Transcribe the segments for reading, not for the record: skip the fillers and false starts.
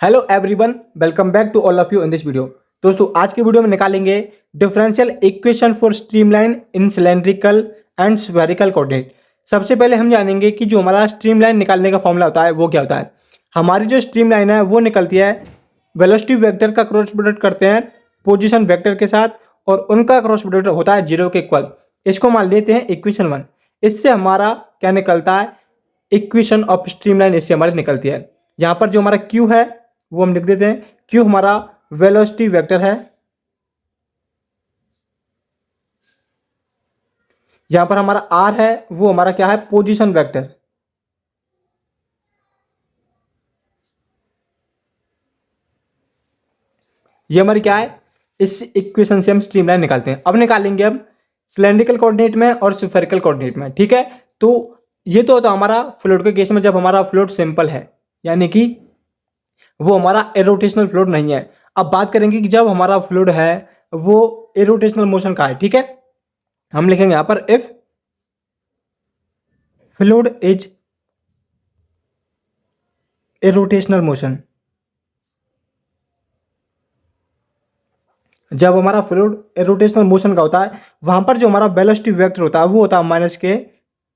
Hello everyone, welcome back to all of you in this video. दोस्तों, आज की video में निकालेंगे differential equation for streamline in cylindrical and spherical coordinate. सबसे पहले हम जानेंगे कि जो हमारा स्ट्रीमलाइन निकालने का फॉर्मूला होता है वो क्या होता है। हमारी जो स्ट्रीमलाइन है वो निकलती है वेलोसिटी वेक्टर का क्रॉस प्रोडक्ट करते हैं पोजीशन वेक्टर के साथ और उनका क्रॉस प्रोडक्ट होता है 0 के इक्वल। इसको मान लेते हैं इक्वेशन 1। इससे हमारा क्या निकलता है, इक्वेशन ऑफ स्ट्रीमलाइन इससे हमारी निकलती है। यहाँ पर जो हमारा क्यू है वो हम लिख देते हैं। क्यू हमारा वेलोसिटी वेक्टर है। यहां पर हमारा आर है वो हमारा क्या है, पोजीशन वेक्टर। ये हमारी क्या है, इस इक्वेशन से हम स्ट्रीमलाइन निकालते हैं। अब निकालेंगे हम सिलेंड्रिकल कोऑर्डिनेट में और स्फेरिकल कोऑर्डिनेट में। ठीक है, तो ये तो होता है हमारा फ्लूइड के केस में, जब हमारा फ्लूइड सिंपल है, यानी कि वो हमारा एरोटेशनल फ्लूइड नहीं है। अब बात करेंगे कि जब हमारा फ्लूइड है वो एरोटेशनल मोशन का है। ठीक है, हम लिखेंगे यहां पर इफ फ्लूइड इज एरोटेशनल मोशन। जब हमारा फ्लूइड एरोटेशनल मोशन का होता है वहां पर जो हमारा वेलोसिटी वेक्टर होता है वो होता है माइनस के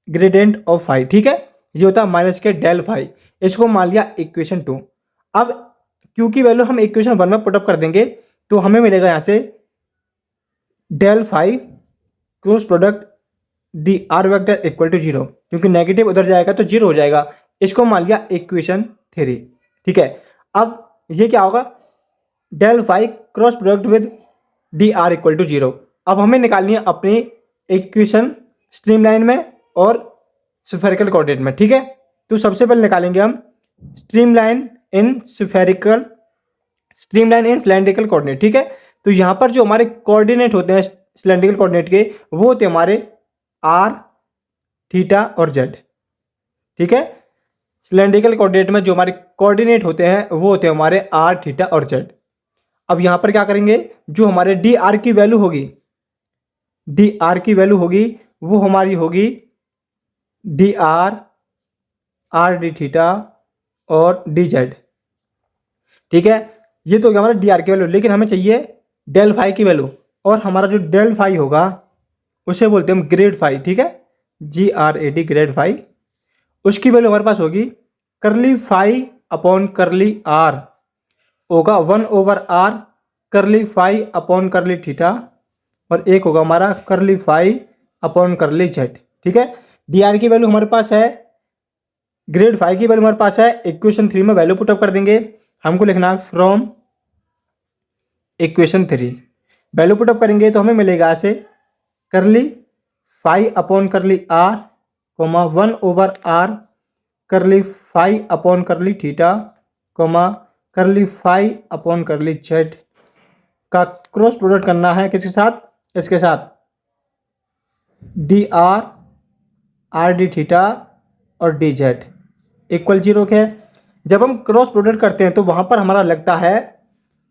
ग्रेडियंट ऑफ फाई। ठीक है, ये होता है माइनस के डेल फाई। इसको मान लिया इक्वेशन 2। अब क्यू की वैल्यू हम इक्वेशन 1 में पुटअप कर देंगे तो हमें मिलेगा यहां से del phi cross product d are vector equal to 0, क्योंकि नेगेटिव उधर जाएगा तो 0 हो जाएगा। इसको मान लिया इक्वेशन 3। ठीक है, अब ये क्या होगा, del phi cross product with d r equal to 0। अब हमें निकालनी है अपनी इक्वेशन स्ट्रीमलाइन में और स्फेरिकल कोऑर्डिनेट में। ठीक है, तो सबसे पहले निकालेंगे हम स्ट्रीमलाइन इन सिलेंड्रिकल कोऑर्डिनेट। ठीक है, तो यहां पर जो हमारे कोऑर्डिनेट होते हैं सिलेंड्रिकल कोऑर्डिनेट के वो होते हैं हमारे आर, थीटा और जेड। ठीक है, सिलेंड्रिकल कोऑर्डिनेट में जो हमारे कोऑर्डिनेट होते हैं वो होते हैं हमारे आर, थीटा और जेड। अब यहां पर क्या करेंगे, जो हमारे डी आर की वैल्यू होगी वो हमारी होगी D R, R D theta और डी जेड। ठीक है, ये तो हमारा डी आर की वैल्यू, लेकिन हमें चाहिए डेल फाई की वैल्यू, और हमारा जो डेल फाई होगा उसे बोलते हैं हम ग्रेड फाई। ठीक है, GRAD ग्रेड फाई। उसकी वैल्यू हमारे पास होगी करली फाई अपॉन करली आर, होगा 1/r curly phi upon curly theta, और एक होगा हमारा करली फाई अपॉन करली जेड। ठीक है, डी आर की वैल्यू हमारे पास है, ग्रेड फाई की वैल्यू हमारे पास है। इक्वेशन 3 में वैल्यू पुटअप कर देंगे। हमको लिखना है फ्रॉम इक्वेशन 3। वैल्यू पुटअप करेंगे तो हमें मिलेगा ऐसे करली phi upon curly are coma 1/r curly phi upon curly theta coma करली फाई अपॉन करली जेड का क्रॉस प्रोडक्ट करना है किसके साथ, इसके साथ D R, R D theta और डी जेड इक्वल 0 के। जब हम क्रॉस प्रोडक्ट करते हैं तो वहां पर हमारा लगता है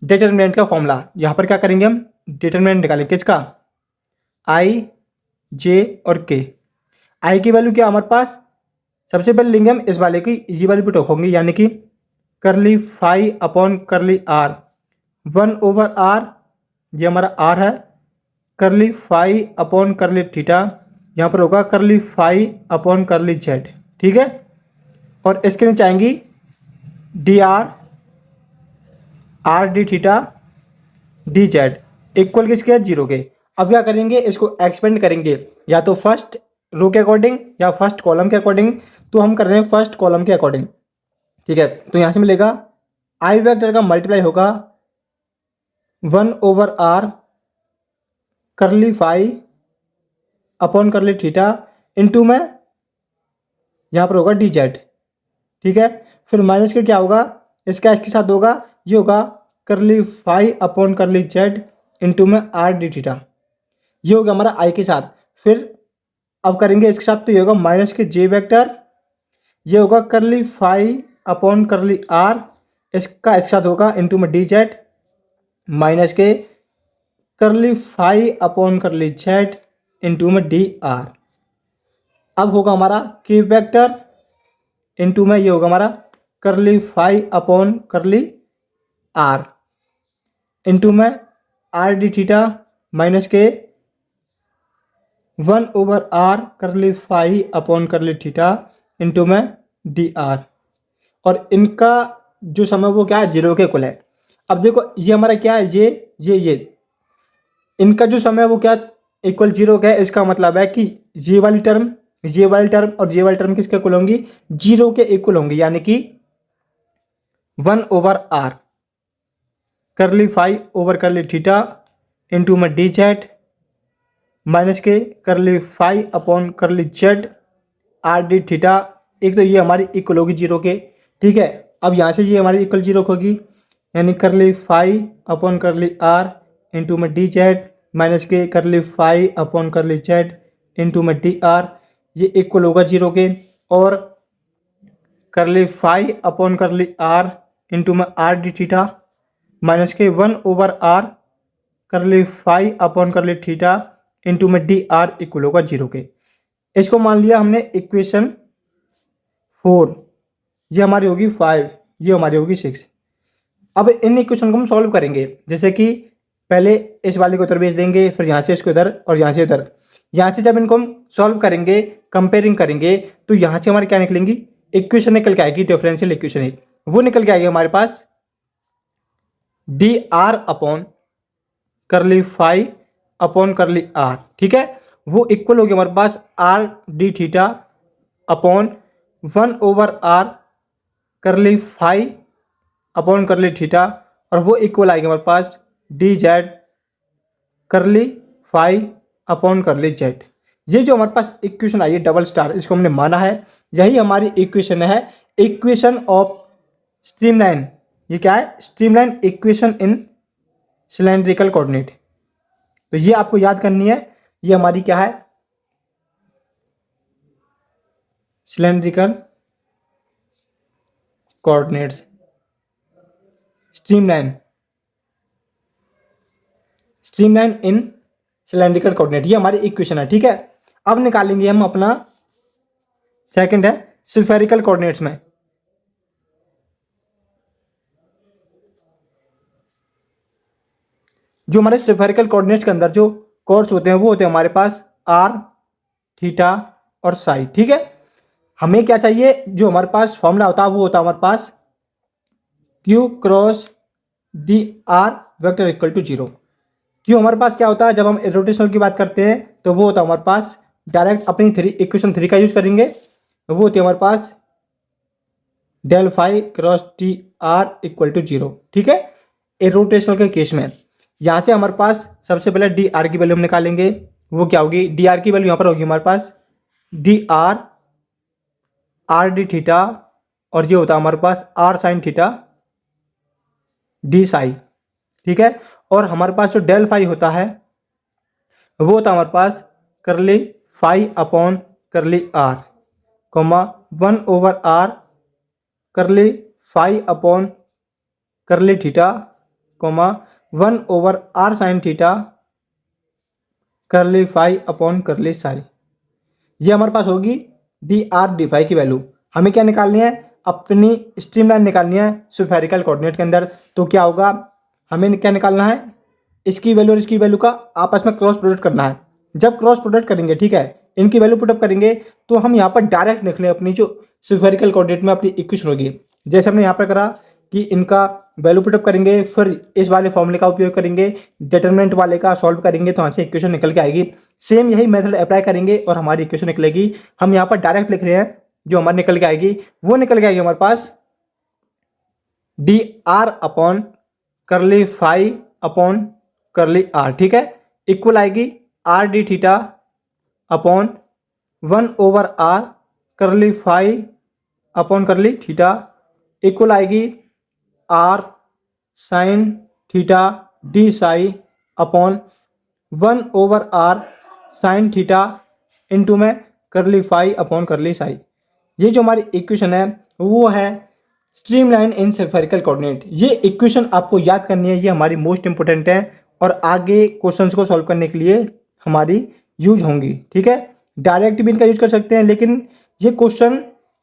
डिटरमिनेंट का फॉर्मूला। यहां पर क्या करेंगे, हम डिटरमिनेंट निकालेंगे किसका, आई, जे और के। आई की वैल्यू क्या हमारे पास, सबसे पहले लेंगे हम इस वाले की, ये वाली पुट होंगी, यानी कि करली phi upon curly are 1/r, ये हमारा आर है, करली फाई अपॉन करली थीटा, यहाँ पर होगा curly phi upon curly Z. ठीक है, और इसके नीचे आएंगी D R, R D theta, D Z equal किसके, 0 के। अब क्या करेंगे, इसको एक्सपेंड करेंगे या तो फर्स्ट रो के अकॉर्डिंग या फर्स्ट कॉलम के अकॉर्डिंग। तो हम कर रहे हैं फर्स्ट कॉलम के अकॉर्डिंग। ठीक है, तो यहां से मिलेगा आई वेक्टर का मल्टीप्लाई होगा 1/r curly phi upon curly theta into में यहां पर होगा डी जेड। ठीक है, फिर माइनस के क्या होगा, इसका इसके साथ होगा, ये होगा curly phi upon curly z into में आर डी थीटा, ये होगा हमारा आई के साथ। फिर अब करेंगे इसके साथ, तो ये होगा माइनस के जे वेक्टर, ये होगा curly phi upon curly are, इसका इसके साथ होगा इनटू में डी जेड माइनस के curly phi upon curly z into में डी आर। अब होगा हमारा के वेक्टर इनटू में ये होगा हमारा करली phi upon curly r into में आर डी थीटा माइनस के 1/r curly phi upon curly theta into में डी आर। और इनका जो समय वो क्या है, 0 के इक्वल है। अब देखो ये हमारा क्या है, ये इनका जो समय वो क्या इक्वल 0 का है। इसका मतलब है कि ये वाली टर्म और ये वाली टर्म किसके इक्वल होंगी, 0 के इक्वल होंगी, यानी कि 1/r curly phi over curly theta into में डी जेड माइनस के curly phi upon curly z r D theta. एक तो ये हमारी इक्वल होगी 0 के, ठीक है। अब यहाँ से ये हमारी इक्वल 0 होगी, यानी curly phi upon curly r into में डी जेड माइनस के curly phi upon curly z into में डी आर। ये इक्वल होगा 0 के। और curly phi upon curly r into में आर डी थीटा माइनस के 1/r curly phi upon curly theta into में डी आर इक्वल होगा 0 के। इसको मान लिया हमने इक्वेशन 4, ये हमारी होगी 5, ये हमारी होगी 6। अब इन इक्वेशन को हम सॉल्व करेंगे, जैसे कि पहले इस वाले को उधर भेज देंगे, फिर यहाँ से इसको इधर और यहाँ से इधर। यहाँ से जब इनको हम सॉल्व करेंगे, कंपेयरिंग करेंगे, तो यहाँ से हमारी क्या निकलेंगी, इक्वेशन निकल के आएगी, डिफरेंशियल इक्वेशन है वो निकल के आएगी हमारे पास D R upon curly phi upon curly R, ठीक है। वो इक्वल होगी हमारे पास R D theta upon 1/r curly phi upon curly theta, और वो इक्वल आएगी हमारे पास डी जेड करली फाई अपॉन करली जेड। ये जो हमारे पास इक्वेशन आई है डबल स्टार, इसको हमने माना है, यही हमारी इक्वेशन है, इक्वेशन ऑफ स्ट्रीमलाइन। ये क्या है, streamline equation in cylindrical coordinate. तो ये आपको याद करनी है, ये हमारी क्या है, cylindrical coordinates, streamline in cylindrical coordinate, ये हमारी इक्वेशन है, ठीक है। अब निकालेंगे हम अपना सेकंड है स्फेरिकल कोऑर्डिनेट्स में। जो हमारे स्फेरिकल कोऑर्डिनेट्स के अंदर जो कोर्स होते हैं वो होते हैं हमारे पास आर थीटा और साई, ठीक है। हमें क्या चाहिए, जो हमारे पास फॉर्मूला होता है वो होता है हमारे पास Q cross D are vector equal to 0। क्यों हमारे पास क्या होता है, जब हम रोटेशनल की बात करते हैं तो वो होता है हमारे पास डायरेक्ट अपनी इक्वेशन 3 का यूज करेंगे, वो होती है हमारे पास del phi cross T R equal to 0, ठीक है। रोटेशनल के केस में यहाँ से हमारे पास सबसे पहले डी आर की वैल्यू हम निकालेंगे, वो क्या होगी, डी आर की वैल्यू यहाँ पर होगी हमारे पास डी आर डी थीटा, और ये होता है हमारे पास R sine theta D psi, ठीक है। और हमारे पास जो डेल फाई होता है वो होता है हमारे पास करली phi upon curly are coma 1/r curly phi upon curly theta coma 1/r sine theta करली फाई अपॉन करली साई। ये हमारे पास होगी डी आर डी फाई की वैल्यू। हमें क्या निकालनी है, अपनी स्ट्रीमलाइन निकालनी है स्फेरिकल कोऑर्डिनेट के अंदर। तो क्या होगा, हमें क्या निकालना है, इसकी वैल्यू और इसकी वैल्यू का आपस में क्रॉस प्रोडक्ट करना है। जब क्रॉस प्रोडक्ट करेंगे, ठीक है, इनकी वैल्यू पुटअप करेंगे तो हम यहाँ पर डायरेक्ट लिख लें अपनी जो स्फेरिकल कोऑर्डिनेट में अपनी इक्वेशन होगी। जैसे हमने यहाँ पर करा कि इनका वैल्यू पुटअप करेंगे, फिर इस वाले फॉर्मूले का उपयोग करेंगे, डिटरमिनेंट वाले का सॉल्व करेंगे, तो यहाँ से इक्वेशन निकल के आएगी। सेम यही मेथड अप्लाई करेंगे और हमारी इक्वेशन निकलेगी। हम यहाँ पर डायरेक्ट लिख रहे हैं, जो हमारे निकल के आएगी वो निकल के आएगी हमारे पास D R upon curly phi upon curly R, ठीक है, इक्वल आएगी R D theta upon 1/r curly phi upon curly theta equal आएगी r sine theta D psi upon 1/r sine theta into में करली फाई अपॉन करली साई। ये जो हमारी equation है वो है स्ट्रीमलाइन इन स्फेरिकल कोऑर्डिनेट। ये इक्वेशन आपको याद करनी है, ये हमारी मोस्ट इंपोर्टेंट है और आगे क्वेश्चंस को सॉल्व करने के लिए हमारी यूज होंगी, ठीक है। डायरेक्ट भी इनका यूज कर सकते हैं, लेकिन ये क्वेश्चन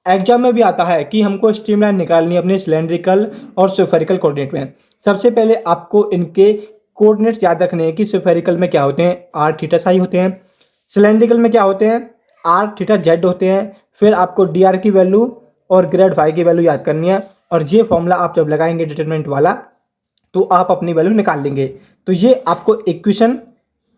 एग्जाम में भी आता है कि हमको स्ट्रीमलाइन निकालनी है अपने सिलेंड्रिकल और स्फेरिकल कोऑर्डिनेट में। सबसे पहले आपको इनके कोऑर्डिनेट्स याद रखने हैं कि स्फेरिकल में क्या होते हैं, आर थीटा साई होते हैं। सिलेंड्रिकल में क्या होते हैं, आर थीटा जेड होते हैं। फिर आपको डी आर की वैल्यू और ग्रेड फाई की वैल्यू याद करनी है, और ये फॉर्मूला आप जब लगाएंगे डिटरमिनेंट वाला तो आप अपनी वैल्यू निकाल लेंगे। तो ये आपको इक्वेशन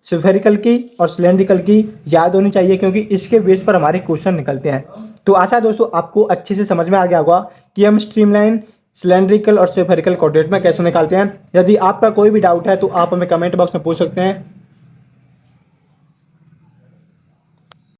स्फेरिकल की और सिलेंड्रिकल की याद होनी चाहिए, क्योंकि इसके बेस पर हमारे क्वेश्चन निकलते हैं। तो आशा है दोस्तों आपको अच्छे से समझ में आ गया होगा कि हम स्ट्रीमलाइन, सिलेंड्रिकल और स्फेरिकल कोऑर्डिनेट में कैसे निकालते हैं। यदि आपका कोई भी डाउट है तो आप हमें कमेंट बॉक्स में पूछ सकते हैं।